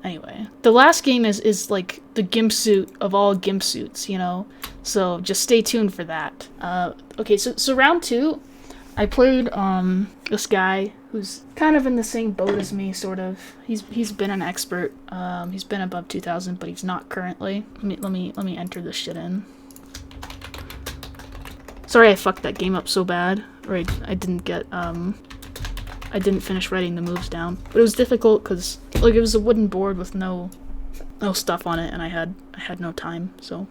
Anyway, the last game is like the gimp suit of all gimp suits, you know? So just stay tuned for that. Okay, so round 2, I played this guy who's kind of in the same boat as me, sort of. He's been an expert. He's been above 2,000, but he's not currently. Let me enter this shit in. Sorry I fucked that game up so bad. Right, I didn't get I didn't finish writing the moves down. But it was difficult because like it was a wooden board with no stuff on it, and I had no time. So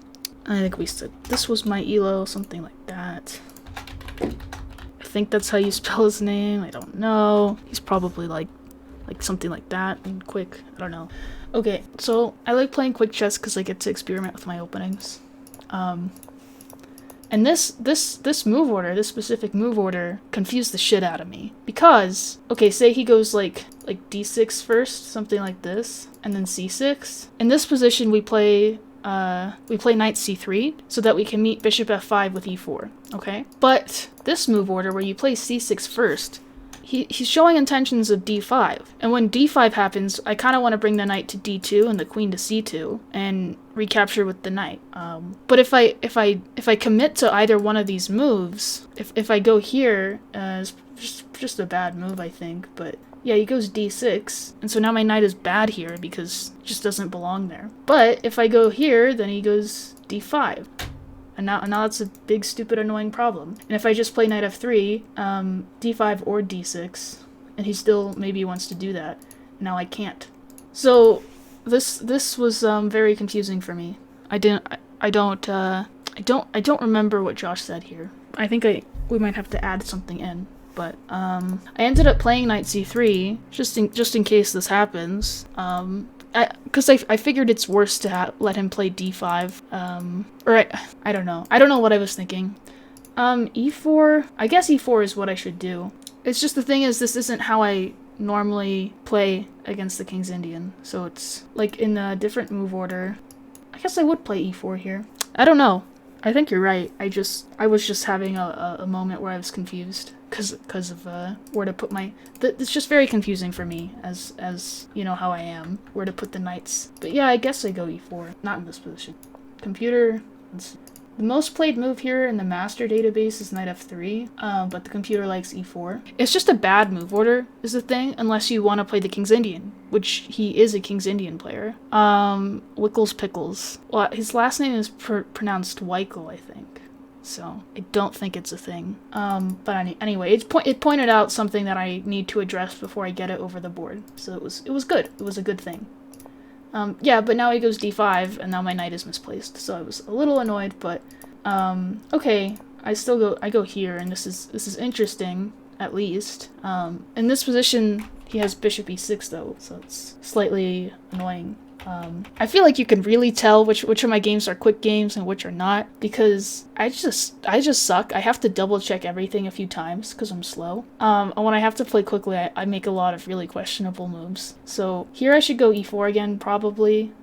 I think we said this was my elo, something like that. I think that's how you spell his name. I don't know. He's probably like something like that and quick. I don't know. Okay, so I like playing quick chess because I get to experiment with my openings. And this move order, this specific move order, confused the shit out of me. Because, okay, say he goes like d6 first, something like this, and then c6. In this position, we play knight c3 so that we can meet bishop f5 with e4, okay? But this move order where you play c6 first, he's showing intentions of d5, and when d5 happens, I kind of want to bring the knight to d2 and the queen to c2 and recapture with the knight. But if I commit to either one of these moves, if I go here, it's just a bad move, I think. But yeah, he goes d6, and so now my knight is bad here because it just doesn't belong there. But if I go here, then he goes d5. And now that's a big, stupid, annoying problem. And if I just play knight f3, d5 or d6, and he still maybe wants to do that, now I can't. So this was very confusing for me. I don't remember what Josh said here. I think we might have to add something in. But I ended up playing knight c3 just in case this happens. Because I figured it's worse to let him play d5, or I don't know. I don't know what I was thinking. e4, I guess e4 is what I should do. It's just the thing is, this isn't how I normally play against the King's Indian, so it's like in a different move order. I guess I would play e4 here. I don't know. I think you're right. I was just having a moment where I was confused because of where to put my. It's just very confusing for me as you know how I am, where to put the knights. But yeah, I guess I go e4. Not in this position. Computer. The most played move here in the master database is knight f3, but the computer likes e4. It's just a bad move order, is the thing, unless you want to play the King's Indian, which he is a King's Indian player. Wickles Pickles. Well, his last name is pronounced Weichel, I think. So I don't think it's a thing. But anyway, it pointed out something that I need to address before I get it over the board. So it was good. It was a good thing. Yeah, but now he goes d5, and now my knight is misplaced. So I was a little annoyed, but okay. I go here, and this is interesting, at least. In this position, he has bishop e6 though, so it's slightly annoying. I feel like you can really tell which of my games are quick games and which are not, because I just suck. I have to double check everything a few times because I'm slow. And when I have to play quickly, I make a lot of really questionable moves. So here I should go e4 again, probably.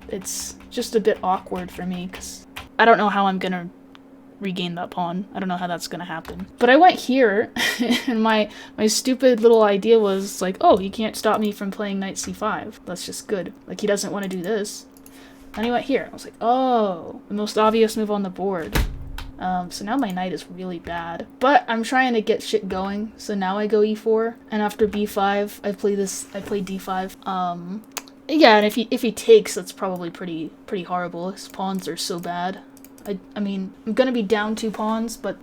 It's just a bit awkward for me because I don't know how I'm gonna regain that pawn. I don't know how that's gonna happen. But I went here, and my stupid little idea was like, oh, he can't stop me from playing knight c5. That's just good. Like, he doesn't want to do this. And he went here. I was like, oh, the most obvious move on the board. So now my knight is really bad. But I'm trying to get shit going, so now I go e4, and after b5, I play d5. Yeah, and if he takes, that's probably pretty horrible. His pawns are so bad. I mean, I'm gonna be down 2 pawns, but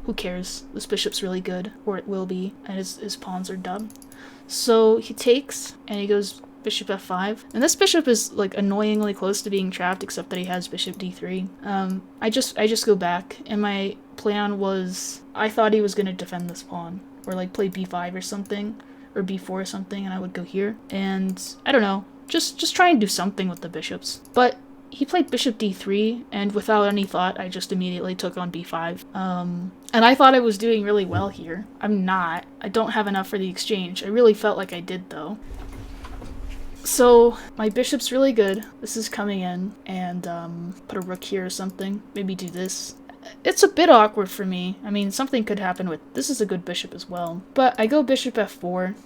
who cares? This bishop's really good, or it will be, and his pawns are dumb. So he takes, and he goes bishop f5, and this bishop is like annoyingly close to being trapped, except that he has bishop d3. I just go back, and my plan was, I thought he was gonna defend this pawn, or like play b5 or something, or b4 or something, and I would go here, and I don't know, just try and do something with the bishops. But he played bishop d3, and without any thought, I just immediately took on b5. And I thought I was doing really well here. I'm not. I don't have enough for the exchange. I really felt like I did, though. So, my bishop's really good. This is coming in, and put a rook here or something. Maybe do this. It's a bit awkward for me. I mean, something could happen with... This is a good bishop as well. But I go bishop f4,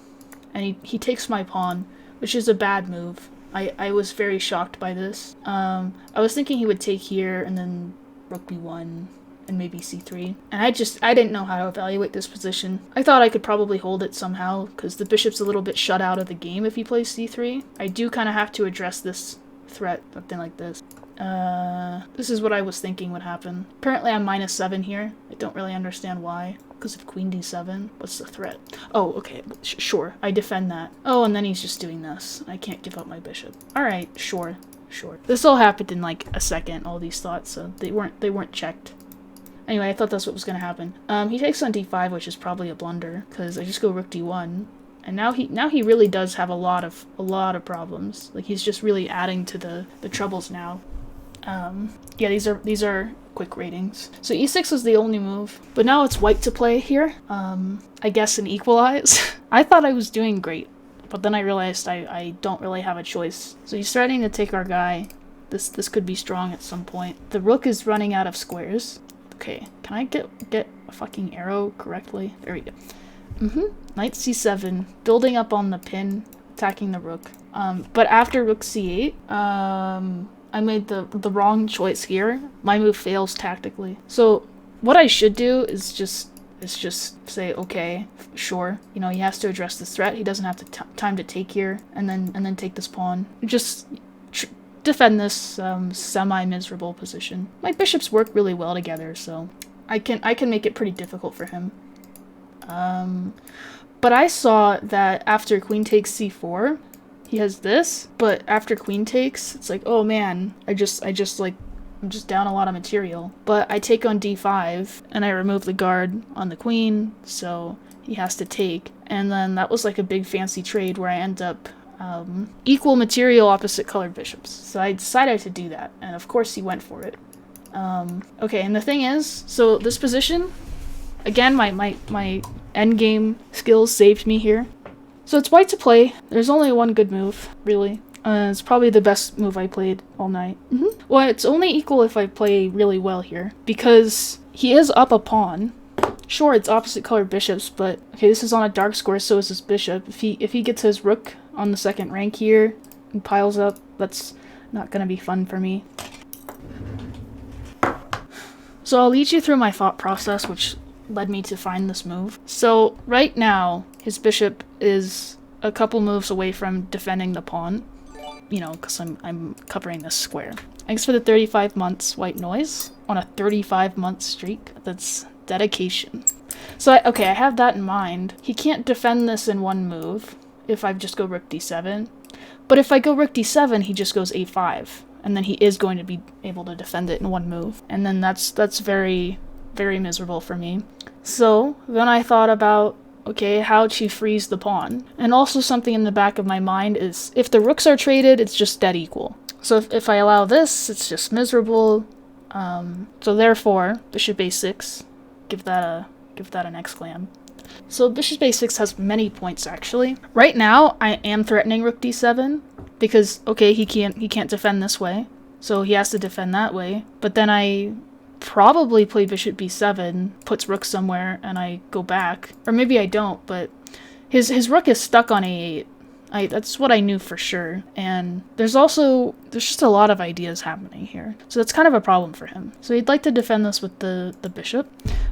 and he takes my pawn, which is a bad move. I was very shocked by this. I was thinking he would take here and then rook b1 and maybe c3. And I didn't know how to evaluate this position. I thought I could probably hold it somehow because the bishop's a little bit shut out of the game if he plays c3. I do kind of have to address this threat, something like this. This is what I was thinking would happen. Apparently I'm -7 here. I don't really understand why. Because of queen d7. What's the threat? Oh, okay. Sure. I defend that. Oh, and then he's just doing this. I can't give up my bishop. Alright, sure. Sure. This all happened in like a second, all these thoughts, so they weren't checked. Anyway, I thought that's what was gonna happen. He takes on d5, which is probably a blunder, because I just go rook d1. And now he really does have a lot of problems. Like he's just really adding to the troubles now. Yeah, these are quick ratings. So e6 was the only move, but now it's white to play here. I guess an equalize. I thought I was doing great, but then I realized I don't really have a choice. So he's starting to take our guy. This could be strong at some point. The rook is running out of squares. Okay, can I get a fucking arrow correctly? There we go. Knight c7, building up on the pin, attacking the rook. But after rook c8, I made the wrong choice here. My move fails tactically. So what I should do is just say, okay, sure. You know, he has to address this threat. He doesn't have time to take here, and then take this pawn. Just defend this semi-miserable position. My bishops work really well together, so I can make it pretty difficult for him. But I saw that after queen takes c4, he has this, but after queen takes, it's like, oh man, I'm just down a lot of material. But I take on d5, and I remove the guard on the queen, so he has to take. And then that was like a big fancy trade where I end up equal material opposite colored bishops. So I decided to do that, and of course he went for it. Okay, and the thing is, so this position, again, my endgame skills saved me here. So it's white to play. There's only one good move, really. It's probably the best move I played all night. Well, it's only equal if I play really well here, because he is up a pawn. Sure, it's opposite colored bishops, but okay, this is on a dark square, so is his bishop. If he gets his rook on the second rank here and piles up, that's not gonna be fun for me. So I'll lead you through my thought process, which led me to find this move. So right now, his bishop is a couple moves away from defending the pawn, you know, because I'm covering this square. Thanks for the 35 months, White Noise, on a 35-month streak. That's dedication. So I have that in mind. He can't defend this in one move if I just go rook d7, but if I go rook d7, he just goes a5, and then he is going to be able to defend it in one move, and then that's very, very miserable for me. So then I thought about, okay, how to freeze the pawn. And also something in the back of my mind is, if the rooks are traded, it's just dead equal. So if I allow this, it's just miserable. So therefore, bishop a6, give that an exclam. So bishop a6 has many points, actually. Right now, I am threatening rook d7, because, okay, he can't defend this way, so he has to defend that way. But then I probably play bishop b7, puts rook somewhere, and I go back. Or maybe I don't, but his rook is stuck on a8. That's what I knew for sure. And there's just a lot of ideas happening here. So that's kind of a problem for him. So he'd like to defend this with the bishop,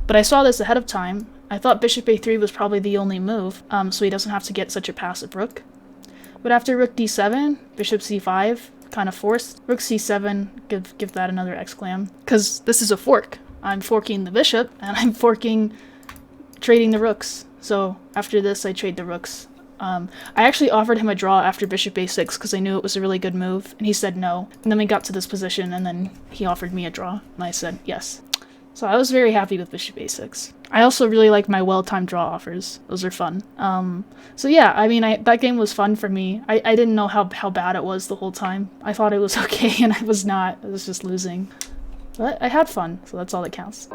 but I saw this ahead of time. I thought bishop a3 was probably the only move, so he doesn't have to get such a passive rook. But after rook d7, bishop c5, kind of forced. Rook c7, give that another exclam. Because this is a fork. I'm forking the bishop, and I'm trading the rooks. So after this, I trade the rooks. I actually offered him a draw after bishop a6 because I knew it was a really good move, and he said no. And then we got to this position, and then he offered me a draw, and I said yes. So I was very happy with bishop a6. I also really like my well-timed draw offers. Those are fun. So yeah, I mean, that game was fun for me. I didn't know how bad it was the whole time. I thought it was okay, and I was not. I was just losing. But I had fun, so that's all that counts.